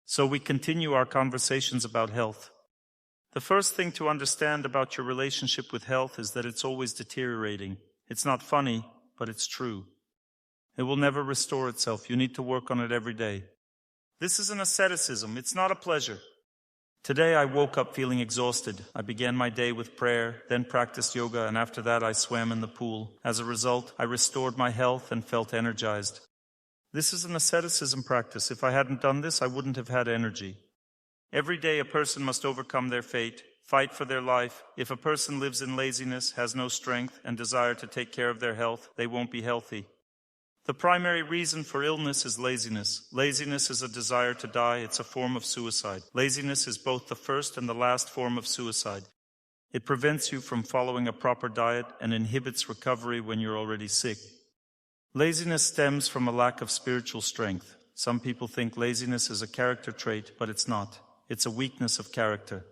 So we continue our conversations about health. The first thing to understand about your relationship with health is that it's always deteriorating. It's not funny, but it's true. It will never restore itself. You need to work on it every day. This is an asceticism. It's not a pleasure. Today I woke up feeling exhausted. I began my day with prayer, then practiced yoga, and after that I swam in the pool. As a result, I restored my health and felt energized. This is an asceticism practice. If I hadn't done this, I wouldn't have had energy. Every day a person must overcome their fate, fight for their life. If a person lives in laziness, has no strength, and desire to take care of their health, they won't be healthy. The primary reason for illness is laziness. Laziness is a desire to die. It's a form of suicide. Laziness is both the first and the last form of suicide. It prevents you from following a proper diet and inhibits recovery when you're already sick. Laziness stems from a lack of spiritual strength. Some people think laziness is a character trait, but it's not. It's a weakness of character.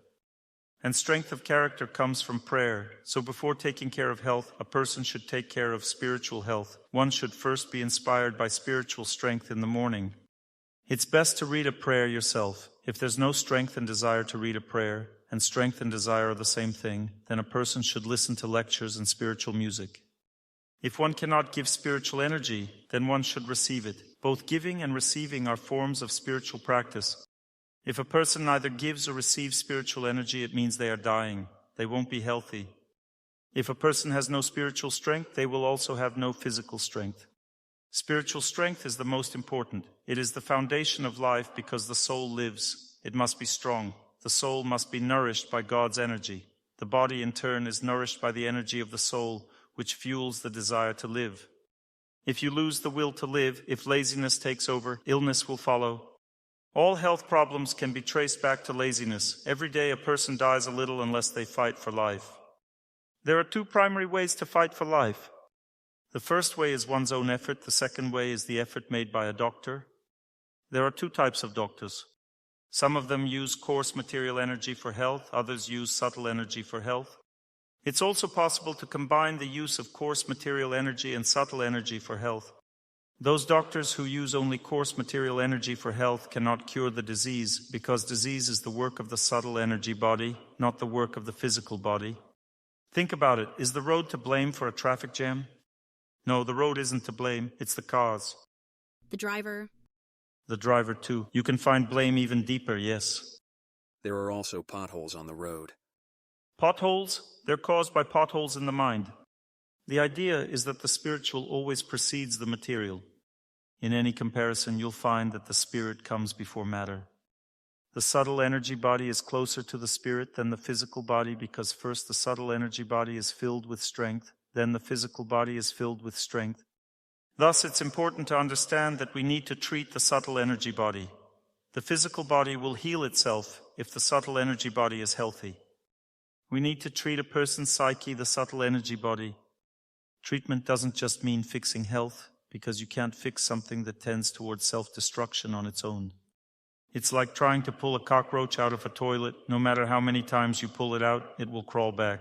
And strength of character comes from prayer. So before taking care of health, a person should take care of spiritual health. One should first be inspired by spiritual strength in the morning. It's best to read a prayer yourself. If there's no strength and desire to read a prayer, and strength and desire are the same thing, then a person should listen to lectures and spiritual music. If one cannot give spiritual energy, then one should receive it. Both giving and receiving are forms of spiritual practice. If a person neither gives or receives spiritual energy, it means they are dying. They won't be healthy. If a person has no spiritual strength, they will also have no physical strength. Spiritual strength is the most important. It is the foundation of life because the soul lives. It must be strong. The soul must be nourished by God's energy. The body, in turn, is nourished by the energy of the soul, which fuels the desire to live. If you lose the will to live, if laziness takes over, illness will follow. All health problems can be traced back to laziness. Every day a person dies a little unless they fight for life. There are two primary ways to fight for life. The first way is one's own effort. The second way is the effort made by a doctor. There are two types of doctors. Some of them use coarse material energy for health. Others use subtle energy for health. It's also possible to combine the use of coarse material energy and subtle energy for health. Those doctors who use only coarse material energy for health cannot cure the disease, because disease is the work of the subtle energy body, not the work of the physical body. Think about it. Is the road to blame for a traffic jam? No, the road isn't to blame. It's the cause. The driver. The driver too. You can find blame even deeper, yes. There are also potholes on the road. Potholes? They're caused by potholes in the mind. The idea is that the spiritual always precedes the material. In any comparison, you'll find that the spirit comes before matter. The subtle energy body is closer to the spirit than the physical body because first the subtle energy body is filled with strength, then the physical body is filled with strength. Thus, it's important to understand that we need to treat the subtle energy body. The physical body will heal itself if the subtle energy body is healthy. We need to treat a person's psyche, the subtle energy body. Treatment doesn't just mean fixing health, because you can't fix something that tends towards self-destruction on its own. It's like trying to pull a cockroach out of a toilet. No matter how many times you pull it out, it will crawl back.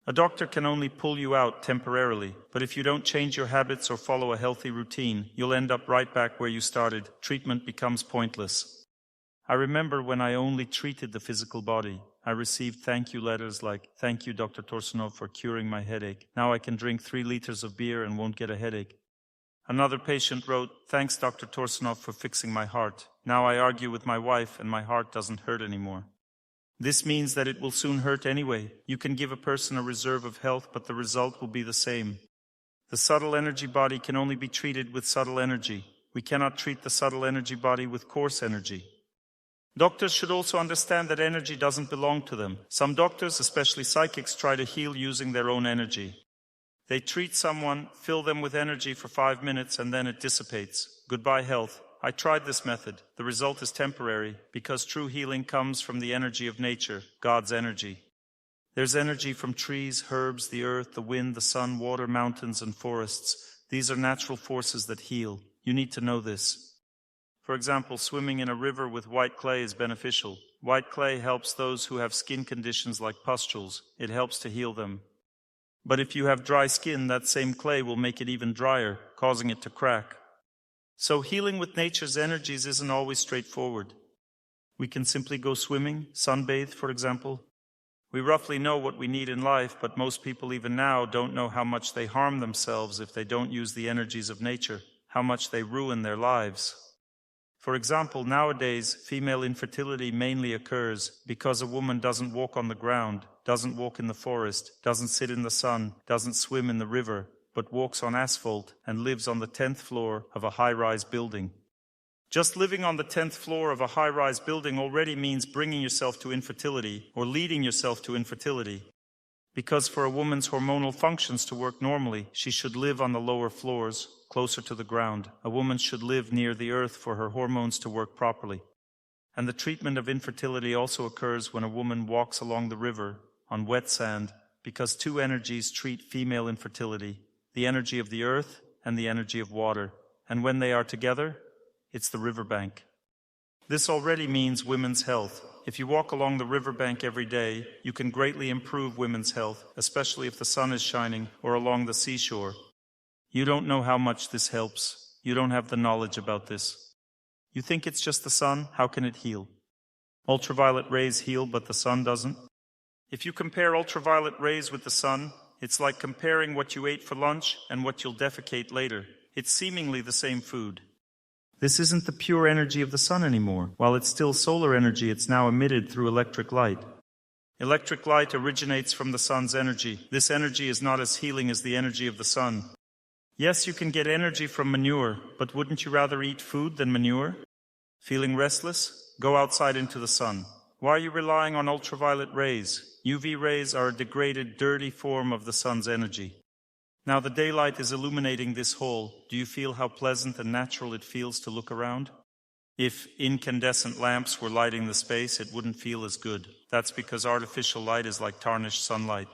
A doctor can only pull you out temporarily, but if you don't change your habits or follow a healthy routine, you'll end up right back where you started. Treatment becomes pointless. I remember when I only treated the physical body. I received thank you letters like, "Thank you, Dr. Torsunov, for curing my headache. Now I can drink 3 liters of beer and won't get a headache." Another patient wrote, "Thanks, Dr. Torsunov, for fixing my heart. Now I argue with my wife and my heart doesn't hurt anymore." This means that it will soon hurt anyway. You can give a person a reserve of health, but the result will be the same. The subtle energy body can only be treated with subtle energy. We cannot treat the subtle energy body with coarse energy. Doctors should also understand that energy doesn't belong to them. Some doctors, especially psychics, try to heal using their own energy. They treat someone, fill them with energy for 5 minutes, and then it dissipates. Goodbye, health. I tried this method. The result is temporary, because true healing comes from the energy of nature, God's energy. There's energy from trees, herbs, the earth, the wind, the sun, water, mountains, and forests. These are natural forces that heal. You need to know this. For example, swimming in a river with white clay is beneficial. White clay helps those who have skin conditions like pustules. It helps to heal them. But if you have dry skin, that same clay will make it even drier, causing it to crack. So healing with nature's energies isn't always straightforward. We can simply go swimming, sunbathe, for example. We roughly know what we need in life, but most people even now don't know how much they harm themselves if they don't use the energies of nature, how much they ruin their lives. For example, nowadays, female infertility mainly occurs because a woman doesn't walk on the ground, doesn't walk in the forest, doesn't sit in the sun, doesn't swim in the river, but walks on asphalt and lives on the 10th floor of a high-rise building. Just living on the 10th floor of a high-rise building already means bringing yourself to infertility or leading yourself to infertility. Because for a woman's hormonal functions to work normally, she should live on the lower floors, closer to the ground. A woman should live near the earth for her hormones to work properly. And the treatment of infertility also occurs when a woman walks along the river on wet sand, because two energies treat female infertility, the energy of the earth and the energy of water. And when they are together, it's the riverbank. This already means women's health. If you walk along the riverbank every day, you can greatly improve women's health, especially if the sun is shining or along the seashore. You don't know how much this helps. You don't have the knowledge about this. You think it's just the sun? How can it heal? Ultraviolet rays heal, but the sun doesn't. If you compare ultraviolet rays with the sun, it's like comparing what you ate for lunch and what you'll defecate later. It's seemingly the same food. This isn't the pure energy of the sun anymore. While it's still solar energy, it's now emitted through electric light. Electric light originates from the sun's energy. This energy is not as healing as the energy of the sun. Yes, you can get energy from manure, but wouldn't you rather eat food than manure? Feeling restless? Go outside into the sun. Why are you relying on ultraviolet rays? UV rays are a degraded, dirty form of the sun's energy. Now the daylight is illuminating this hall. Do you feel how pleasant and natural it feels to look around? If incandescent lamps were lighting the space, it wouldn't feel as good. That's because artificial light is like tarnished sunlight.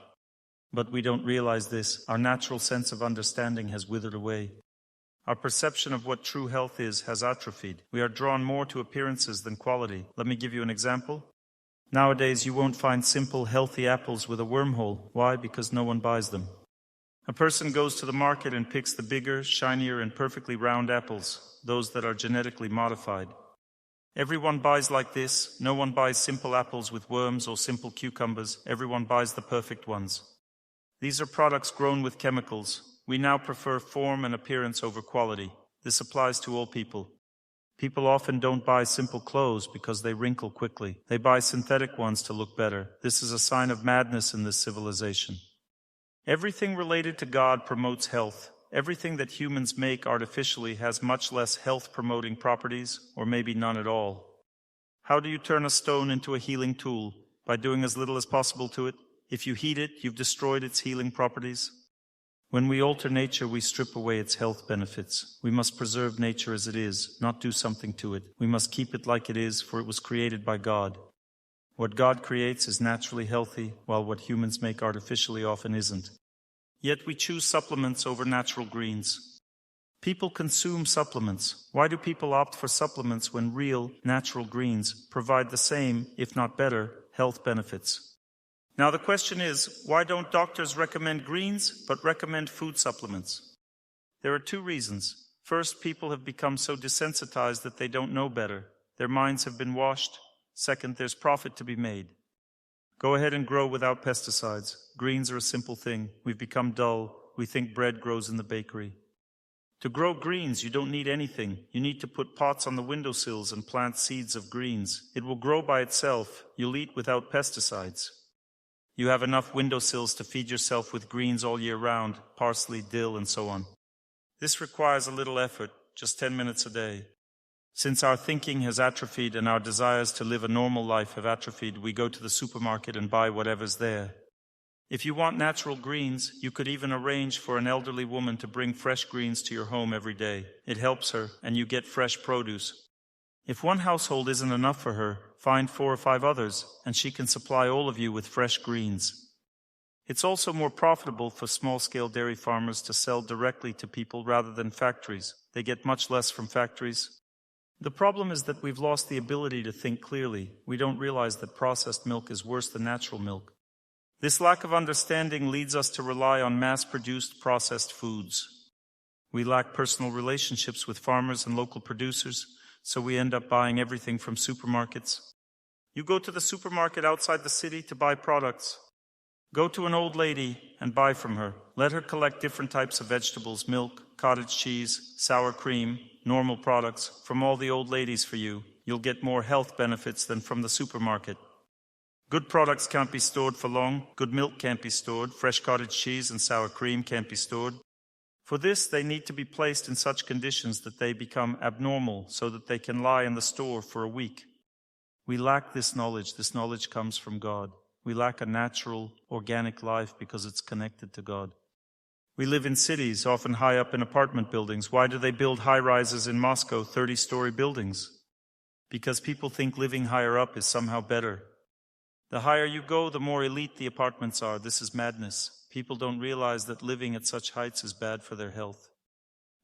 But we don't realize this. Our natural sense of understanding has withered away. Our perception of what true health is has atrophied. We are drawn more to appearances than quality. Let me give you an example. Nowadays, you won't find simple, healthy apples with a wormhole. Why? Because no one buys them. A person goes to the market and picks the bigger, shinier, and perfectly round apples, those that are genetically modified. Everyone buys like this. No one buys simple apples with worms or simple cucumbers. Everyone buys the perfect ones. These are products grown with chemicals. We now prefer form and appearance over quality. This applies to all people. People often don't buy simple clothes because they wrinkle quickly. They buy synthetic ones to look better. This is a sign of madness in this civilization. Everything related to God promotes health. Everything that humans make artificially has much less health-promoting properties, or maybe none at all. How do you turn a stone into a healing tool? By doing as little as possible to it. If you heat it, you've destroyed its healing properties. When we alter nature, we strip away its health benefits. We must preserve nature as it is, not do something to it. We must keep it like it is, for it was created by God. What God creates is naturally healthy, while what humans make artificially often isn't. Yet we choose supplements over natural greens. People consume supplements. Why do people opt for supplements when real, natural greens provide the same, if not better, health benefits? Now the question is, why don't doctors recommend greens, but recommend food supplements? There are two reasons. First, people have become so desensitized that they don't know better. Their minds have been washed. Second, there's profit to be made. Go ahead and grow without pesticides. Greens are a simple thing. We've become dull. We think bread grows in the bakery. To grow greens, you don't need anything. You need to put pots on the windowsills and plant seeds of greens. It will grow by itself. You'll eat without pesticides. You have enough windowsills to feed yourself with greens all year round, parsley, dill, and so on. This requires a little effort, just 10 minutes a day. Since our thinking has atrophied and our desires to live a normal life have atrophied, we go to the supermarket and buy whatever's there. If you want natural greens, you could even arrange for an elderly woman to bring fresh greens to your home every day. It helps her, and you get fresh produce. If one household isn't enough for her, find 4 or 5 others, and she can supply all of you with fresh greens. It's also more profitable for small-scale dairy farmers to sell directly to people rather than factories. They get much less from factories. The problem is that we've lost the ability to think clearly. We don't realize that processed milk is worse than natural milk. This lack of understanding leads us to rely on mass-produced processed foods. We lack personal relationships with farmers and local producers, so we end up buying everything from supermarkets. You go to the supermarket outside the city to buy products. Go to an old lady and buy from her. Let her collect different types of vegetables, milk, cottage cheese, sour cream, normal products from all the old ladies for you. You'll get more health benefits than from the supermarket. Good products can't be stored for long. Good milk can't be stored. Fresh cottage cheese and sour cream can't be stored. For this, they need to be placed in such conditions that they become abnormal so that they can lie in the store for a week. We lack this knowledge. This knowledge comes from God. We lack a natural, organic life because it's connected to God. We live in cities, often high up in apartment buildings. Why do they build high-rises in Moscow, 30-story buildings? Because people think living higher up is somehow better. The higher you go, the more elite the apartments are. This is madness. People don't realize that living at such heights is bad for their health.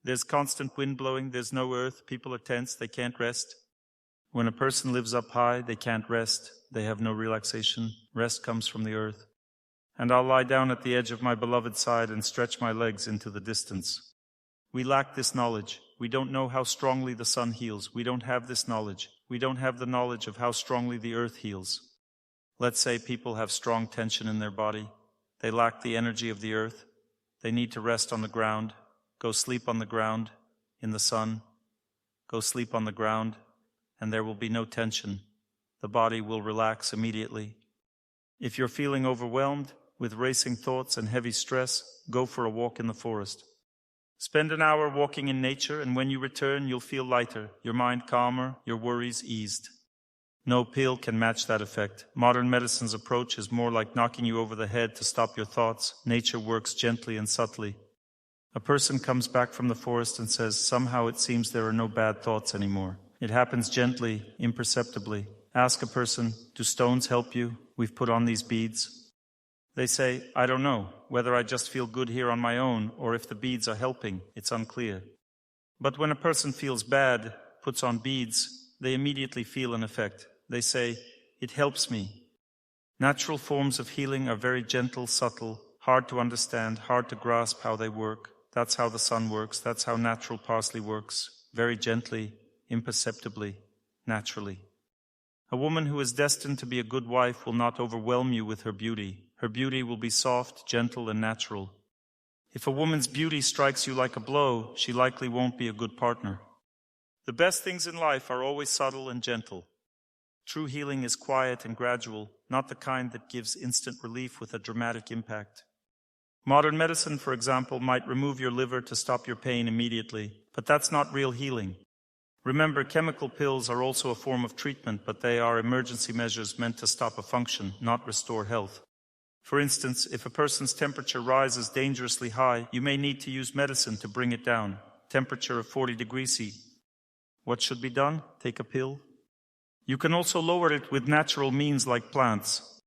There's constant wind blowing. There's no earth. People are tense. They can't rest. When a person lives up high, they can't rest. They have no relaxation. Rest comes from the earth. And I'll lie down at the edge of my beloved side and stretch my legs into the distance. We lack this knowledge. We don't know how strongly the sun heals. We don't have this knowledge. We don't have the knowledge of how strongly the earth heals. Let's say people have strong tension in their body. They lack the energy of the earth. They need to rest on the ground. Go sleep on the ground, in the sun. Go sleep on the ground, and there will be no tension. The body will relax immediately. If you're feeling overwhelmed with racing thoughts and heavy stress, go for a walk in the forest. Spend an hour walking in nature, and when you return, you'll feel lighter, your mind calmer, your worries eased. No pill can match that effect. Modern medicine's approach is more like knocking you over the head to stop your thoughts. Nature works gently and subtly. A person comes back from the forest and says, somehow it seems there are no bad thoughts anymore. It happens gently, imperceptibly. Ask a person, do stones help you? We've put on these beads. They say, I don't know, whether I just feel good here on my own or if the beads are helping, it's unclear. But when a person feels bad, puts on beads, they immediately feel an effect. They say, it helps me. Natural forms of healing are very gentle, subtle, hard to understand, hard to grasp how they work. That's how the sun works. That's how natural parsley works. Very gently, imperceptibly, naturally. A woman who is destined to be a good wife will not overwhelm you with her beauty. Her beauty will be soft, gentle, and natural. If a woman's beauty strikes you like a blow, she likely won't be a good partner. The best things in life are always subtle and gentle. True healing is quiet and gradual, not the kind that gives instant relief with a dramatic impact. Modern medicine, for example, might remove your liver to stop your pain immediately, but that's not real healing. Remember, chemical pills are also a form of treatment, but they are emergency measures meant to stop a function, not restore health. For instance, if a person's temperature rises dangerously high, you may need to use medicine to bring it down. Temperature of 40 degrees C. What should be done? Take a pill. You can also lower it with natural means like plants.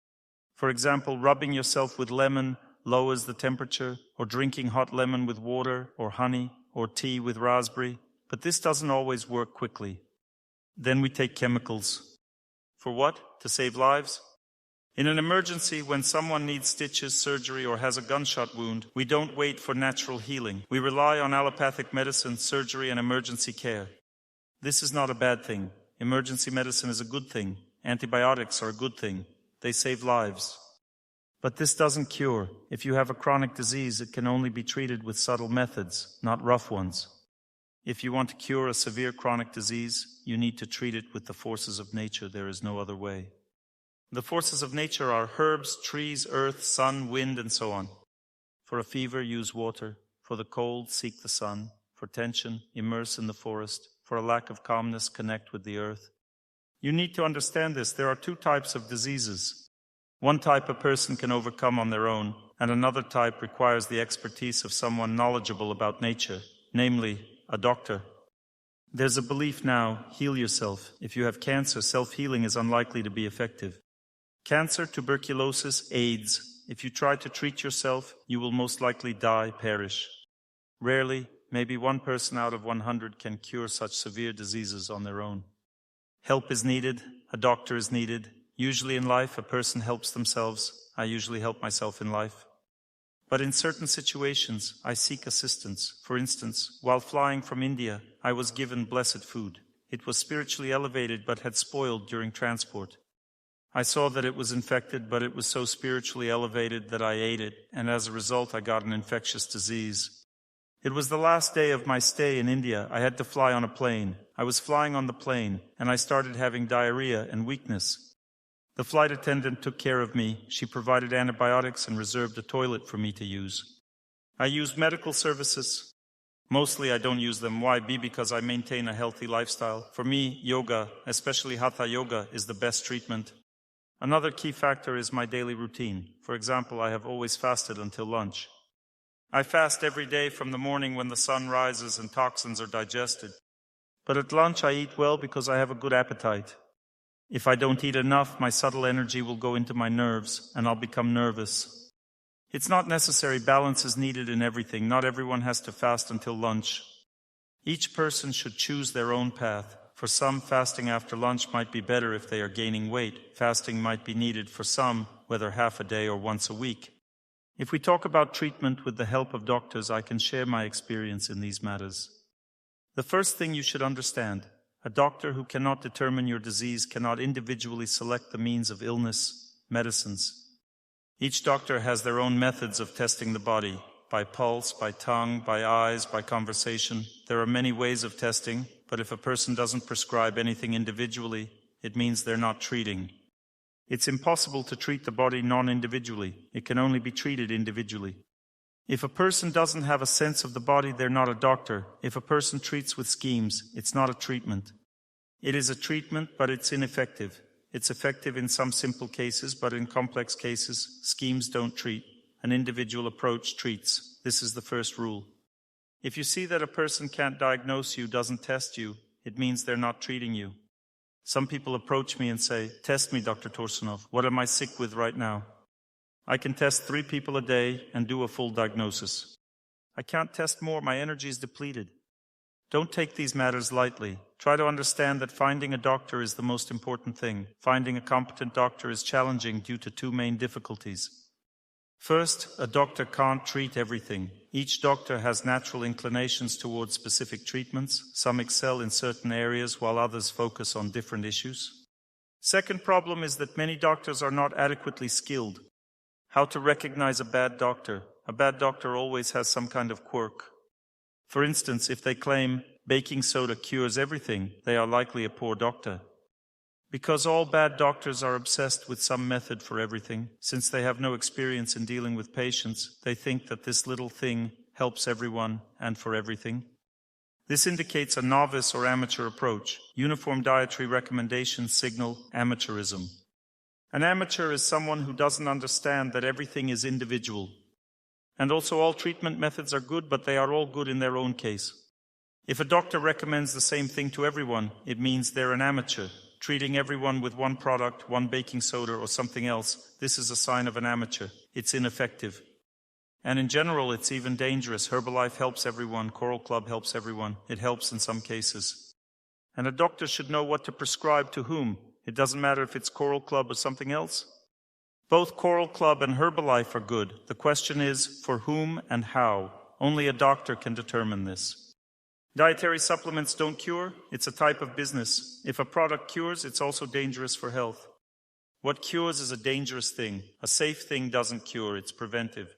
For example, rubbing yourself with lemon lowers the temperature, or drinking hot lemon with water, or honey, or tea with raspberry. But this doesn't always work quickly. Then we take chemicals. For what? To save lives? In an emergency, when someone needs stitches, surgery, or has a gunshot wound, we don't wait for natural healing. We rely on allopathic medicine, surgery, and emergency care. This is not a bad thing. Emergency medicine is a good thing. Antibiotics are a good thing. They save lives. But this doesn't cure. If you have a chronic disease, it can only be treated with subtle methods, not rough ones. If you want to cure a severe chronic disease, you need to treat it with the forces of nature. There is no other way. The forces of nature are herbs, trees, earth, sun, wind, and so on. For a fever, use water. For the cold, seek the sun. For tension, immerse in the forest. For a lack of calmness, connect with the earth. You need to understand this. There are two types of diseases. One type a person can overcome on their own, and another type requires the expertise of someone knowledgeable about nature, namely, a doctor. There's a belief now, heal yourself. If you have cancer, self-healing is unlikely to be effective. Cancer, tuberculosis, AIDS. If you try to treat yourself, you will most likely die, perish. Rarely, maybe one person out of 100 can cure such severe diseases on their own. Help is needed, a doctor is needed. Usually in life, a person helps themselves. I usually help myself in life. But in certain situations, I seek assistance. For instance, while flying from India, I was given blessed food. It was spiritually elevated but had spoiled during transport. I saw that it was infected, but it was so spiritually elevated that I ate it, and as a result I got an infectious disease. It was the last day of my stay in India. I had to fly on a plane. I was flying on the plane, and I started having diarrhea and weakness. The flight attendant took care of me. She provided antibiotics and reserved a toilet for me to use. I used medical services. Mostly I don't use them. Why? Because I maintain a healthy lifestyle. For me, yoga, especially Hatha yoga, is the best treatment. Another key factor is my daily routine. For example, I have always fasted until lunch. I fast every day from the morning when the sun rises and toxins are digested. But at lunch I eat well because I have a good appetite. If I don't eat enough, my subtle energy will go into my nerves and I'll become nervous. It's not necessary. Balance is needed in everything. Not everyone has to fast until lunch. Each person should choose their own path. For some, fasting after lunch might be better if they are gaining weight. Fasting might be needed for some, whether half a day or once a week. If we talk about treatment with the help of doctors, I can share my experience in these matters. The first thing you should understand, a doctor who cannot determine your disease cannot individually select the means of illness, medicines. Each doctor has their own methods of testing the body, by pulse, by tongue, by eyes, by conversation. There are many ways of testing, but if a person doesn't prescribe anything individually, it means they're not treating. It's impossible to treat the body non-individually. It can only be treated individually. If a person doesn't have a sense of the body, they're not a doctor. If a person treats with schemes, it's not a treatment. It is a treatment, but it's ineffective. It's effective in some simple cases, but in complex cases, schemes don't treat. An individual approach treats. This is the first rule. If you see that a person can't diagnose you, doesn't test you, it means they're not treating you. Some people approach me and say, "Test me, Dr. Torsunov. What am I sick with right now?" I can test 3 people a day and do a full diagnosis. I can't test more. My energy is depleted. Don't take these matters lightly. Try to understand that finding a doctor is the most important thing. Finding a competent doctor is challenging due to 2 main difficulties. First, a doctor can't treat everything. Each doctor has natural inclinations towards specific treatments. Some excel in certain areas while others focus on different issues. Second problem is that many doctors are not adequately skilled. How to recognize a bad doctor? A bad doctor always has some kind of quirk. For instance, if they claim baking soda cures everything, they are likely a poor doctor. Because all bad doctors are obsessed with some method for everything, since they have no experience in dealing with patients, they think that this little thing helps everyone and for everything. This indicates a novice or amateur approach. Uniform dietary recommendations signal amateurism. An amateur is someone who doesn't understand that everything is individual. And also all treatment methods are good, but they are all good in their own case. If a doctor recommends the same thing to everyone, it means they're an amateur. Treating everyone with one product, one baking soda or something else, this is a sign of an amateur. It's ineffective. And in general, it's even dangerous. Herbalife helps everyone. Coral Club helps everyone. It helps in some cases. And a doctor should know what to prescribe to whom. It doesn't matter if it's Coral Club or something else. Both Coral Club and Herbalife are good. The question is, for whom and how? Only a doctor can determine this. Dietary supplements don't cure. It's a type of business. If a product cures, it's also dangerous for health. What cures is a dangerous thing. A safe thing doesn't cure. It's preventive.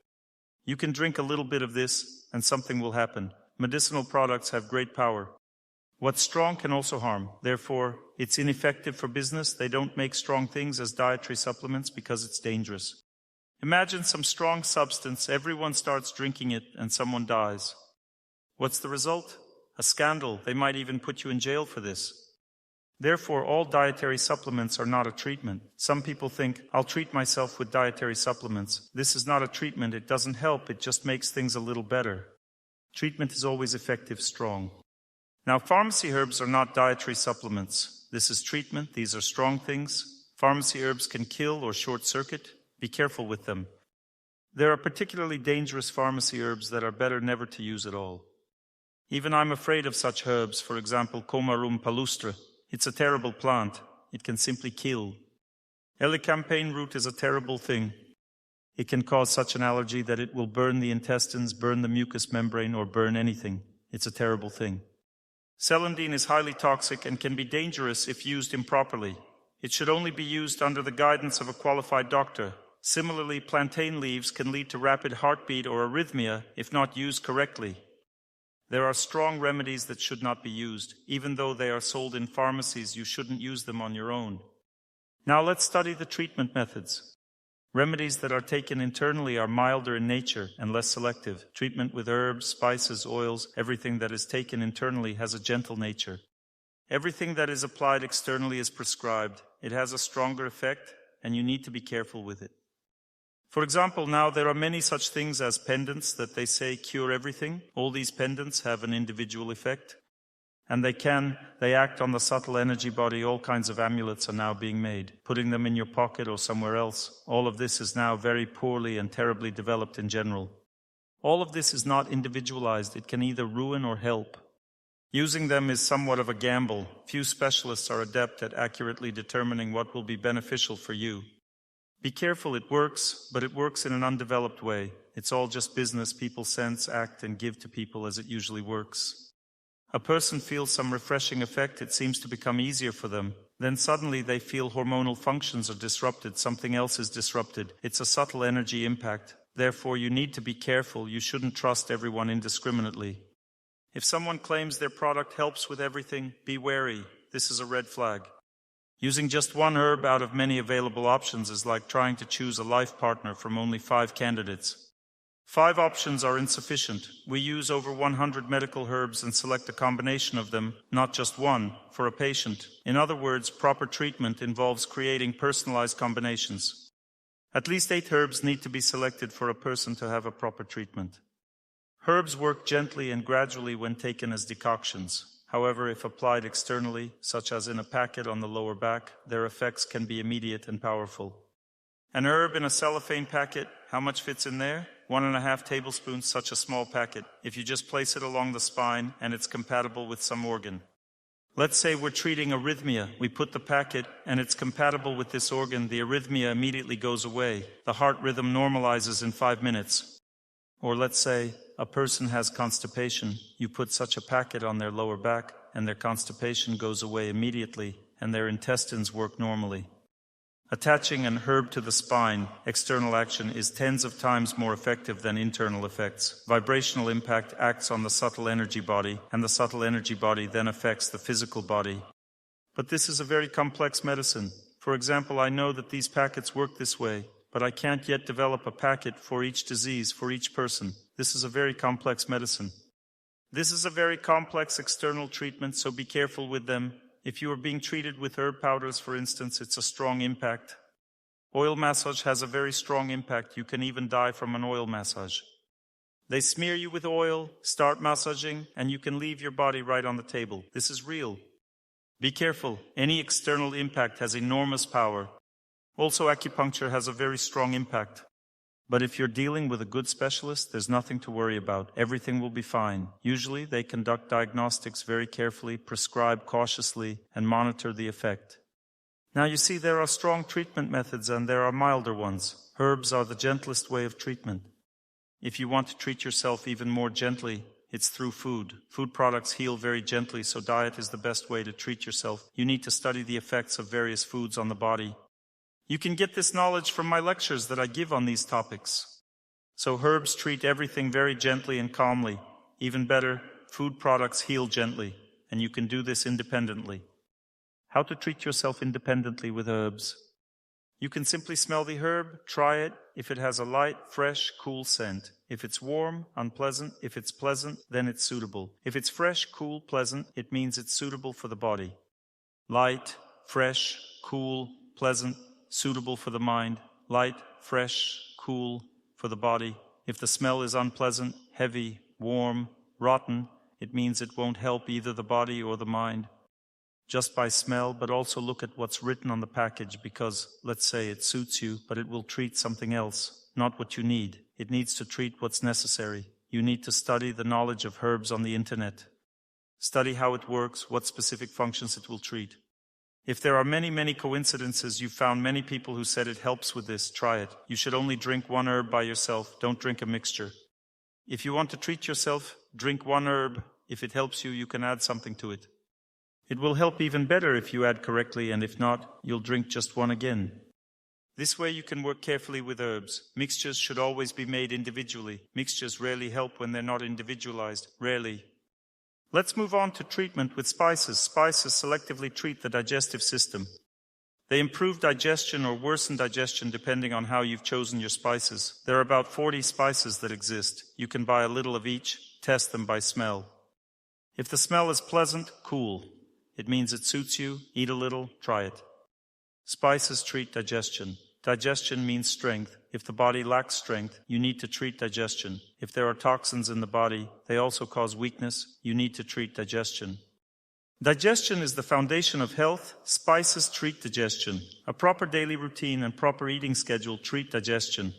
You can drink a little bit of this, and something will happen. Medicinal products have great power. What's strong can also harm. Therefore, it's ineffective for business. They don't make strong things as dietary supplements because it's dangerous. Imagine some strong substance. Everyone starts drinking it, and someone dies. What's the result? A scandal. They might even put you in jail for this. Therefore, all dietary supplements are not a treatment. Some people think, I'll treat myself with dietary supplements. This is not a treatment. It doesn't help. It just makes things a little better. Treatment is always effective, strong. Now, pharmacy herbs are not dietary supplements. This is treatment. These are strong things. Pharmacy herbs can kill or short-circuit. Be careful with them. There are particularly dangerous pharmacy herbs that are better never to use at all. Even I'm afraid of such herbs, for example, Comarum palustre. It's a terrible plant. It can simply kill. Elecampane root is a terrible thing. It can cause such an allergy that it will burn the intestines, burn the mucous membrane, or burn anything. It's a terrible thing. Celandine is highly toxic and can be dangerous if used improperly. It should only be used under the guidance of a qualified doctor. Similarly, plantain leaves can lead to rapid heartbeat or arrhythmia if not used correctly. There are strong remedies that should not be used. Even though they are sold in pharmacies, you shouldn't use them on your own. Now let's study the treatment methods. Remedies that are taken internally are milder in nature and less selective. Treatment with herbs, spices, oils, everything that is taken internally has a gentle nature. Everything that is applied externally is prescribed. It has a stronger effect, and you need to be careful with it. For example, now there are many such things as pendants that they say cure everything. All these pendants have an individual effect, and they act on the subtle energy body. All kinds of amulets are now being made. Putting them in your pocket or somewhere else. All of this is now very poorly and terribly developed in general. All of this is not individualized. It can either ruin or help. Using them is somewhat of a gamble. Few specialists are adept at accurately determining what will be beneficial for you. Be careful, it works, but it works in an undeveloped way. It's all just business. People sense, act, and give to people as it usually works. A person feels some refreshing effect, it seems to become easier for them. Then suddenly they feel hormonal functions are disrupted, something else is disrupted. It's a subtle energy impact. Therefore, you need to be careful. You shouldn't trust everyone indiscriminately. If someone claims their product helps with everything, be wary. This is a red flag. Using just one herb out of many available options is like trying to choose a life partner from only 5 candidates. 5 options are insufficient. We use over 100 medical herbs and select a combination of them, not just one, for a patient. In other words, proper treatment involves creating personalized combinations. At least 8 herbs need to be selected for a person to have a proper treatment. Herbs work gently and gradually when taken as decoctions. However, if applied externally, such as in a packet on the lower back, their effects can be immediate and powerful. An herb in a cellophane packet, how much fits in there? 1.5 tablespoons, such a small packet. If you just place it along the spine and it's compatible with some organ. Let's say we're treating arrhythmia. We put the packet and it's compatible with this organ. The arrhythmia immediately goes away. The heart rhythm normalizes in 5 minutes. Or let's say a person has constipation. You put such a packet on their lower back and their constipation goes away immediately and their intestines work normally. Attaching an herb to the spine, external action, is tens of times more effective than internal effects. Vibrational impact acts on the subtle energy body, and the subtle energy body then affects the physical body. But this is a very complex medicine. For example, I know that these packets work this way, but I can't yet develop a packet for each disease, for each person. This is a very complex medicine. This is a very complex external treatment, so be careful with them. If you are being treated with herb powders, for instance, it's a strong impact. Oil massage has a very strong impact. You can even die from an oil massage. They smear you with oil, start massaging, and you can leave your body right on the table. This is real. Be careful. Any external impact has enormous power. Also, acupuncture has a very strong impact. But if you're dealing with a good specialist, there's nothing to worry about. Everything will be fine. Usually, they conduct diagnostics very carefully, prescribe cautiously, and monitor the effect. Now you see, there are strong treatment methods and there are milder ones. Herbs are the gentlest way of treatment. If you want to treat yourself even more gently, it's through food. Food products heal very gently, so diet is the best way to treat yourself. You need to study the effects of various foods on the body. You can get this knowledge from my lectures that I give on these topics. So herbs treat everything very gently and calmly. Even better, food products heal gently, and you can do this independently. How to treat yourself independently with herbs? You can simply smell the herb, try it, if it has a light, fresh, cool scent. If it's warm, unpleasant. If it's pleasant, then it's suitable. If it's fresh, cool, pleasant, it means it's suitable for the body. Light, fresh, cool, pleasant, suitable for the mind. Light, fresh, cool for the body. If the smell is unpleasant, heavy, warm, rotten, it means it won't help either the body or the mind. Just by smell, but also look at what's written on the package, because, let's say, it suits you, but it will treat something else, not what you need. It needs to treat what's necessary. You need to study the knowledge of herbs on the internet. Study how it works, what specific functions it will treat. If there are many coincidences, you've found many people who said it helps with this, try it. You should only drink one herb by yourself. Don't drink a mixture. If you want to treat yourself, drink one herb. If it helps you, you can add something to it. It will help even better if you add correctly, and if not, you'll drink just one again. This way you can work carefully with herbs. Mixtures should always be made individually. Mixtures rarely help when they're not individualized. Rarely. Let's move on to treatment with spices. Spices selectively treat the digestive system. They improve digestion or worsen digestion depending on how you've chosen your spices. There are about 40 spices that exist. You can buy a little of each, test them by smell. If the smell is pleasant, cool. It means it suits you. Eat a little, try it. Spices treat digestion. Digestion means strength. If the body lacks strength, you need to treat digestion. If there are toxins in the body, they also cause weakness. You need to treat digestion. Digestion is the foundation of health. Spices treat digestion. A proper daily routine and proper eating schedule treat digestion.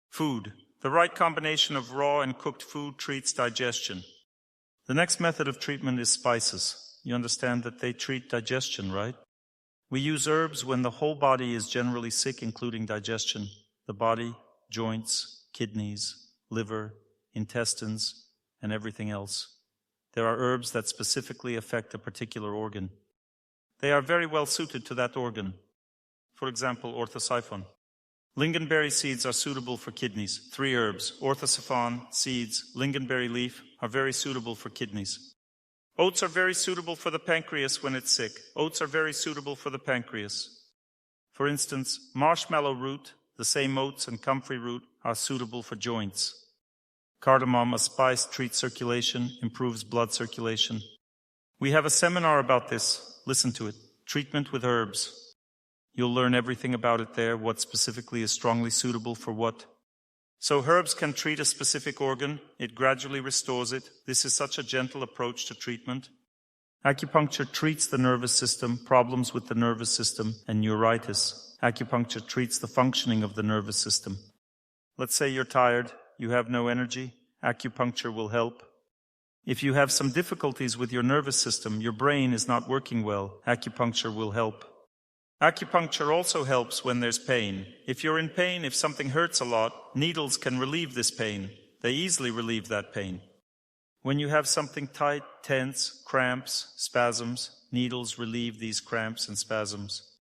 Food. The right combination of raw and cooked food treats digestion. The next method of treatment is spices. You understand that they treat digestion, right? We use herbs when the whole body is generally sick, including digestion. The body, joints, kidneys, liver, intestines, and everything else. There are herbs that specifically affect a particular organ. They are very well suited to that organ. For example, orthosiphon. Lingonberry seeds are suitable for kidneys. 3 herbs, orthosiphon, seeds, lingonberry leaf, are very suitable for kidneys. Oats are very suitable for the pancreas when it's sick. Oats are very suitable for the pancreas. For instance, marshmallow root, the same oats and comfrey root, are suitable for joints. Cardamom, a spice, treats circulation, improves blood circulation. We have a seminar about this. Listen to it. Treatment with herbs. You'll learn everything about it there, what specifically is strongly suitable for what. So herbs can treat a specific organ. It gradually restores it. This is such a gentle approach to treatment. Acupuncture treats the nervous system, problems with the nervous system, and neuritis. Acupuncture treats the functioning of the nervous system. Let's say you're tired. You have no energy, acupuncture will help. If you have some difficulties with your nervous system, your brain is not working well, acupuncture will help. Acupuncture also helps when there's pain. If you're in pain, if something hurts a lot, needles can relieve this pain. They easily relieve that pain. When you have something tight, tense, cramps, spasms, needles relieve these cramps and spasms.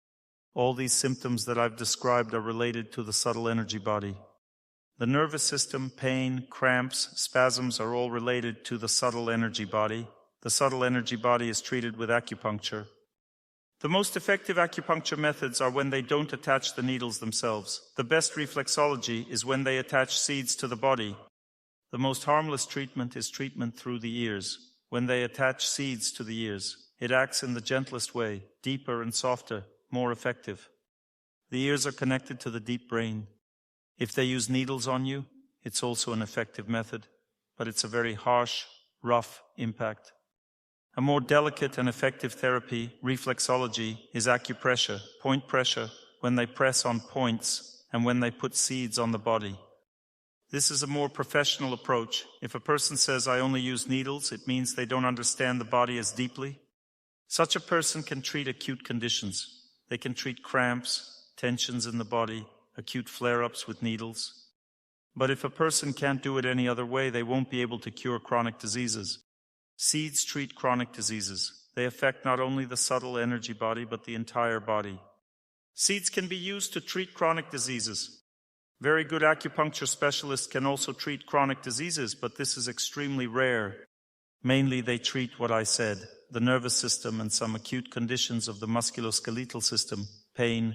All these symptoms that I've described are related to the subtle energy body. The nervous system, pain, cramps, spasms are all related to the subtle energy body. The subtle energy body is treated with acupuncture. The most effective acupuncture methods are when they don't attach the needles themselves. The best reflexology is when they attach seeds to the body. The most harmless treatment is treatment through the ears. When they attach seeds to the ears, it acts in the gentlest way, deeper and softer, more effective. The ears are connected to the deep brain. If they use needles on you, it's also an effective method, but it's a very harsh, rough impact. A more delicate and effective therapy, reflexology, is acupressure, point pressure, when they press on points and when they put seeds on the body. This is a more professional approach. If a person says, I only use needles, it means they don't understand the body as deeply. Such a person can treat acute conditions. They can treat cramps, tensions in the body, acute flare-ups with needles. But if a person can't do it any other way, they won't be able to cure chronic diseases. Seeds treat chronic diseases. They affect not only the subtle energy body, but the entire body. Seeds can be used to treat chronic diseases. Very good acupuncture specialists can also treat chronic diseases, but this is extremely rare. Mainly they treat what I said, the nervous system and some acute conditions of the musculoskeletal system, pain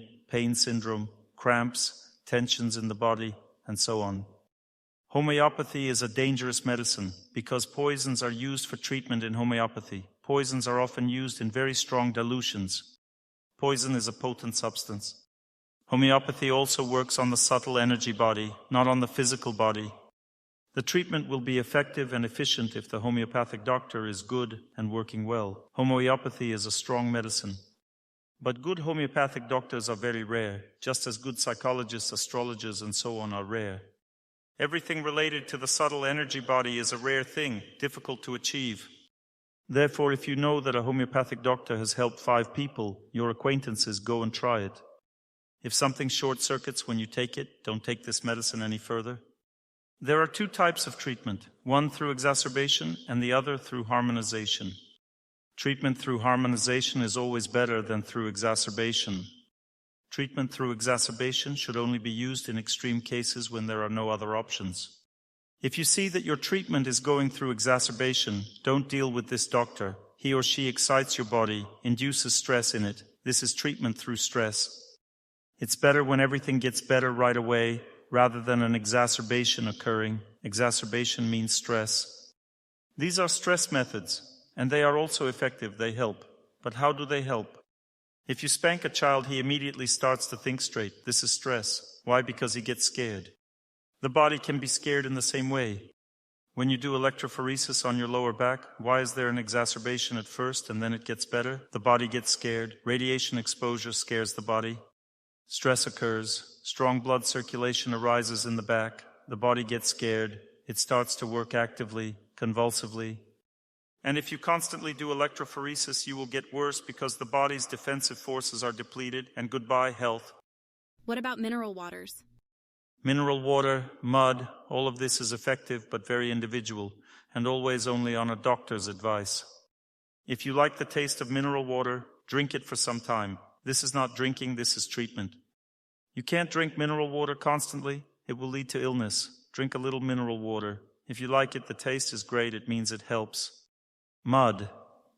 syndrome, cramps, tensions in the body, and so on. Homeopathy is a dangerous medicine because poisons are used for treatment in homeopathy. Poisons are often used in very strong dilutions. Poison is a potent substance. Homeopathy also works on the subtle energy body, not on the physical body. The treatment will be effective and efficient if the homeopathic doctor is good and working well. Homeopathy is a strong medicine. But good homeopathic doctors are very rare, just as good psychologists, astrologers, and so on are rare. Everything related to the subtle energy body is a rare thing, difficult to achieve. Therefore, if you know that a homeopathic doctor has helped 5 people, your acquaintances, go and try it. If something short circuits when you take it, don't take this medicine any further. There are two types of treatment, one through exacerbation and the other through harmonization. Treatment through harmonization is always better than through exacerbation. Treatment through exacerbation should only be used in extreme cases when there are no other options. If you see that your treatment is going through exacerbation, don't deal with this doctor. He or she excites your body, induces stress in it. This is treatment through stress. It's better when everything gets better right away, rather than an exacerbation occurring. Exacerbation means stress. These are stress methods, and they are also effective. They help. But how do they help? If you spank a child, he immediately starts to think straight. This is stress. Why? Because he gets scared. The body can be scared in the same way. When you do electrophoresis on your lower back, why is there an exacerbation at first and then it gets better? The body gets scared. Radiation exposure scares the body. Stress occurs. Strong blood circulation arises in the back. The body gets scared. It starts to work actively, convulsively. And if you constantly do electrophoresis, you will get worse because the body's defensive forces are depleted, and goodbye health. What about mineral waters? Mineral water, mud, all of this is effective but very individual, and always only on a doctor's advice. If you like the taste of mineral water, drink it for some time. This is not drinking, this is treatment. You can't drink mineral water constantly. It will lead to illness. Drink a little mineral water. If you like it, the taste is great, it means it helps. Mud.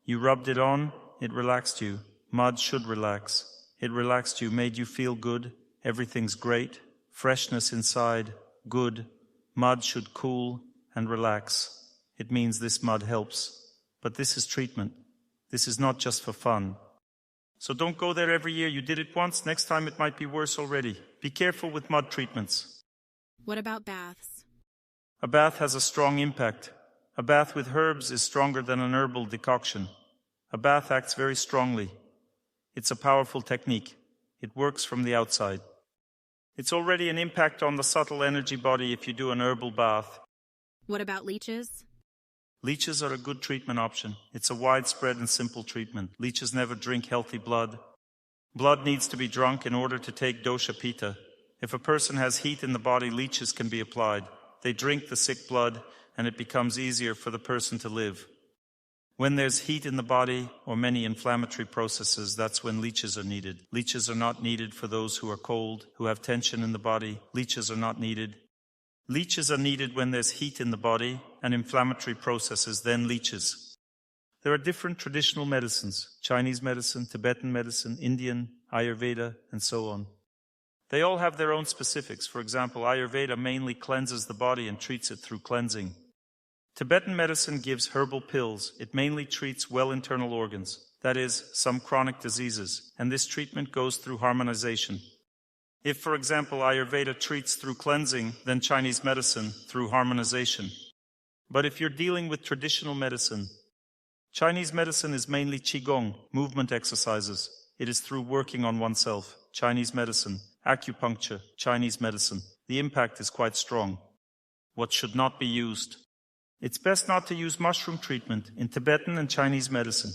You rubbed it on, it relaxed you. Mud should relax. It relaxed you, made you feel good. Everything's great. Freshness inside, good. Mud should cool and relax. It means this mud helps. But this is treatment. This is not just for fun. So don't go there every year. You did it once, next time it might be worse already. Be careful with mud treatments. What about baths? A bath has a strong impact. A bath with herbs is stronger than an herbal decoction. A bath acts very strongly. It's a powerful technique. It works from the outside. It's already an impact on the subtle energy body if you do an herbal bath. What about leeches? Leeches are a good treatment option. It's a widespread and simple treatment. Leeches never drink healthy blood. Blood needs to be drunk in order to take dosha pitta. If a person has heat in the body, leeches can be applied. They drink the sick blood, and it becomes easier for the person to live. When there's heat in the body or many inflammatory processes, that's when leeches are needed. Leeches are not needed for those who are cold, who have tension in the body. Leeches are not needed. Leeches are needed when there's heat in the body and inflammatory processes, then leeches. There are different traditional medicines, Chinese medicine, Tibetan medicine, Indian, Ayurveda, and so on. They all have their own specifics. For example, Ayurveda mainly cleanses the body and treats it through cleansing. Tibetan medicine gives herbal pills. It mainly treats well internal organs, that is, some chronic diseases, and this treatment goes through harmonization. If, for example, Ayurveda treats through cleansing, then Chinese medicine through harmonization. But if you're dealing with traditional medicine, Chinese medicine is mainly Qigong, movement exercises. It is through working on oneself. Chinese medicine, acupuncture, Chinese medicine. The impact is quite strong. What should not be used? It's best not to use mushroom treatment in Tibetan and Chinese medicine.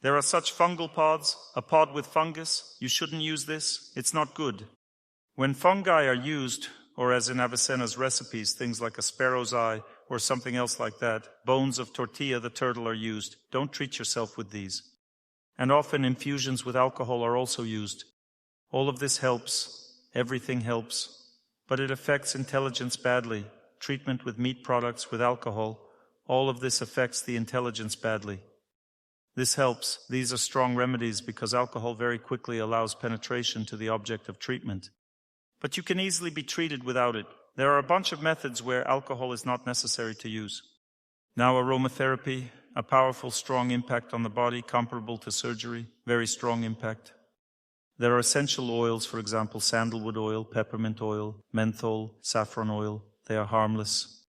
There are such fungal pods, a pod with fungus. You shouldn't use this. It's not good. When fungi are used, or as in Avicenna's recipes, things like a sparrow's eye or something else like that, bones of tortilla, the turtle, are used. Don't treat yourself with these. And often infusions with alcohol are also used. All of this helps. Everything helps. But it affects intelligence badly. Treatment with meat products, with alcohol, all of this affects the intelligence badly. This helps. These are strong remedies because alcohol very quickly allows penetration to the object of treatment. But you can easily be treated without it. There are a bunch of methods where alcohol is not necessary to use. Now aromatherapy, a powerful, strong impact on the body, comparable to surgery, very strong impact. There are essential oils, for example, sandalwood oil, peppermint oil, menthol, saffron oil. They are harmless.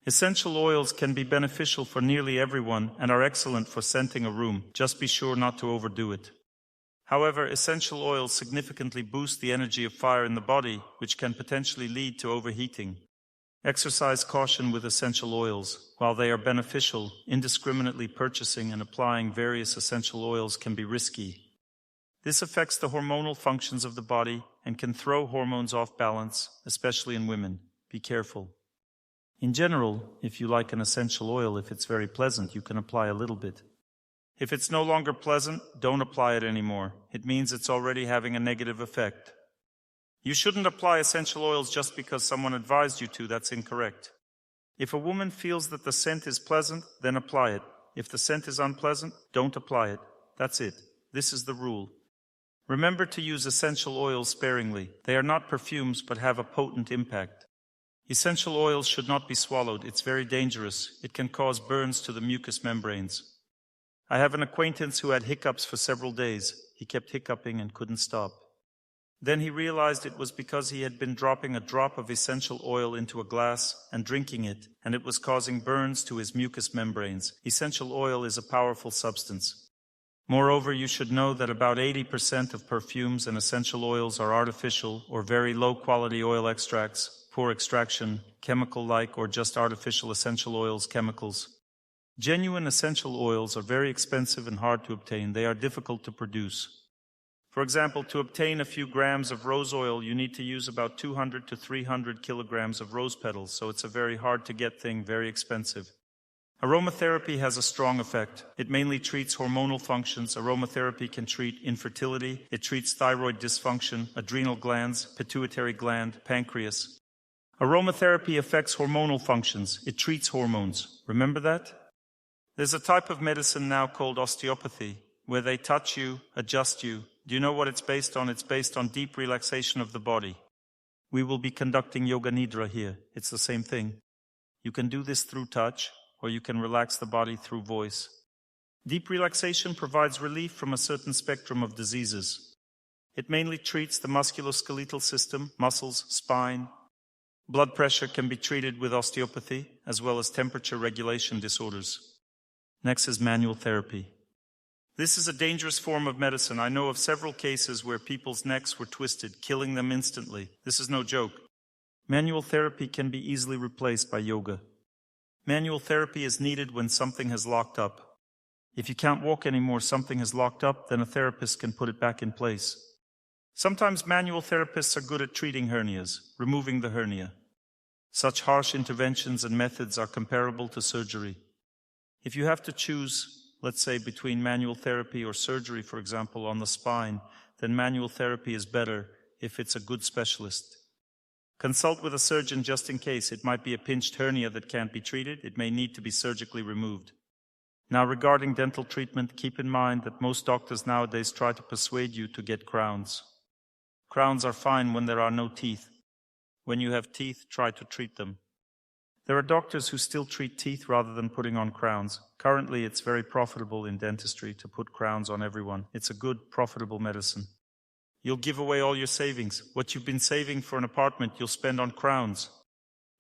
Essential oils can be beneficial for nearly everyone and are excellent for scenting a room. Just be sure not to overdo it. However, essential oils significantly boost the energy of fire in the body, which can potentially lead to overheating. Exercise caution with essential oils. While they are beneficial, indiscriminately purchasing and applying various essential oils can be risky. This affects the hormonal functions of the body and can throw hormones off balance, especially in women. Be careful. In general, if you like an essential oil, if it's very pleasant, you can apply a little bit. If it's no longer pleasant, don't apply it anymore. It means it's already having a negative effect. You shouldn't apply essential oils just because someone advised you to. That's incorrect. If a woman feels that the scent is pleasant, then apply it. If the scent is unpleasant, don't apply it. That's it. This is the rule. Remember to use essential oils sparingly. They are not perfumes but have a potent impact. Essential oils should not be swallowed. It's very dangerous. It can cause burns to the mucous membranes. I have an acquaintance who had hiccups for several days. He kept hiccuping and couldn't stop. Then he realized it was because he had been dropping a drop of essential oil into a glass and drinking it, and it was causing burns to his mucous membranes. Essential oil is a powerful substance. Moreover, you should know that about 80% of perfumes and essential oils are artificial or very low-quality oil extracts, poor extraction, chemical-like, or just artificial essential oils, chemicals. Genuine essential oils are very expensive and hard to obtain. They are difficult to produce. For example, to obtain a few grams of rose oil, you need to use about 200 to 300 kilograms of rose petals, so it's a very hard-to-get thing, very expensive. Aromatherapy has a strong effect. It mainly treats hormonal functions. Aromatherapy can treat infertility. It treats thyroid dysfunction, adrenal glands, pituitary gland, pancreas. Aromatherapy affects hormonal functions. It treats hormones. Remember that? There's a type of medicine now called osteopathy, where they touch you, adjust you. Do you know what it's based on? It's based on deep relaxation of the body. We will be conducting Yoga Nidra here. It's the same thing. You can do this through touch, or you can relax the body through voice. Deep relaxation provides relief from a certain spectrum of diseases. It mainly treats the musculoskeletal system, muscles, spine. Blood pressure can be treated with osteopathy, as well as temperature regulation disorders. Next is manual therapy. This is a dangerous form of medicine. I know of several cases where people's necks were twisted, killing them instantly. This is no joke. Manual therapy can be easily replaced by yoga. Manual therapy is needed when something has locked up. If you can't walk anymore, something has locked up, then a therapist can put it back in place. Sometimes manual therapists are good at treating hernias, removing the hernia. Such harsh interventions and methods are comparable to surgery. If you have to choose, let's say, between manual therapy or surgery, for example, on the spine, then manual therapy is better if it's a good specialist. Consult with a surgeon just in case. It might be a pinched hernia that can't be treated. It may need to be surgically removed. Now, regarding dental treatment, keep in mind that most doctors nowadays try to persuade you to get crowns. Crowns are fine when there are no teeth. When you have teeth, try to treat them. There are doctors who still treat teeth rather than putting on crowns. Currently, it's very profitable in dentistry to put crowns on everyone. It's a good, profitable medicine. You'll give away all your savings. What you've been saving for an apartment, you'll spend on crowns.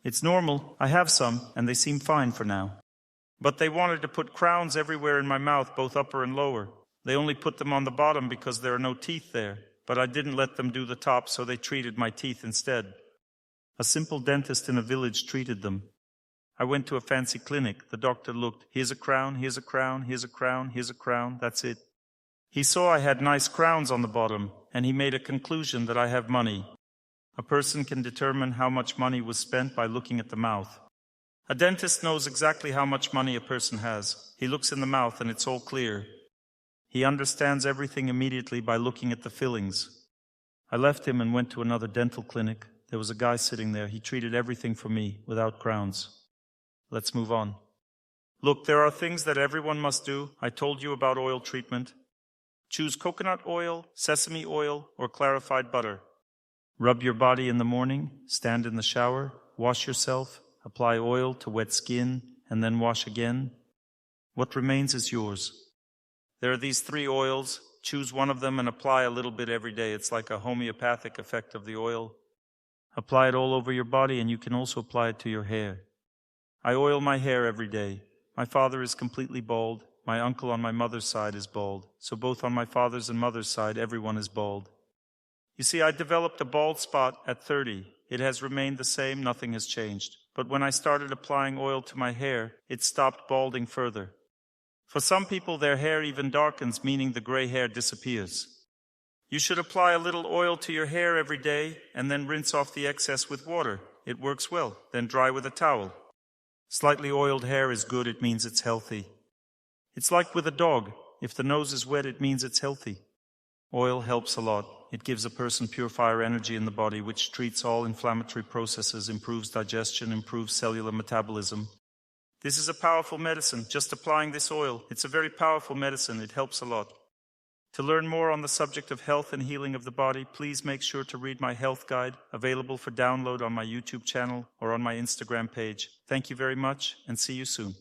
It's normal. I have some, and they seem fine for now. But they wanted to put crowns everywhere in my mouth, both upper and lower. They only put them on the bottom because there are no teeth there. But I didn't let them do the top, so they treated my teeth instead. A simple dentist in a village treated them. I went to a fancy clinic. The doctor looked. Here's a crown, here's a crown, here's a crown, here's a crown. That's it. He saw I had nice crowns on the bottom, and he made a conclusion that I have money. A person can determine how much money was spent by looking at the mouth. A dentist knows exactly how much money a person has. He looks in the mouth and it's all clear. He understands everything immediately by looking at the fillings. I left him and went to another dental clinic. There was a guy sitting there. He treated everything for me without crowns. Let's move on. Look, there are things that everyone must do. I told you about oil treatment. Choose coconut oil, sesame oil, or clarified butter. Rub your body in the morning, stand in the shower, wash yourself, apply oil to wet skin, and then wash again. What remains is yours. There are these 3 oils. Choose one of them and apply a little bit every day. It's like a homeopathic effect of the oil. Apply it all over your body, and you can also apply it to your hair. I oil my hair every day. My father is completely bald. My uncle on my mother's side is bald. So both on my father's and mother's side, everyone is bald. You see, I developed a bald spot at 30. It has remained the same, nothing has changed. But when I started applying oil to my hair, it stopped balding further. For some people, their hair even darkens, meaning the gray hair disappears. You should apply a little oil to your hair every day and then rinse off the excess with water. It works well. Then dry with a towel. Slightly oiled hair is good, it means it's healthy. It's like with a dog. If the nose is wet, it means it's healthy. Oil helps a lot. It gives a person purifier energy in the body, which treats all inflammatory processes, improves digestion, improves cellular metabolism. This is a powerful medicine. Just applying this oil, it's a very powerful medicine. It helps a lot. To learn more on the subject of health and healing of the body, please make sure to read my health guide, available for download on my YouTube channel or on my Instagram page. Thank you very much, and see you soon.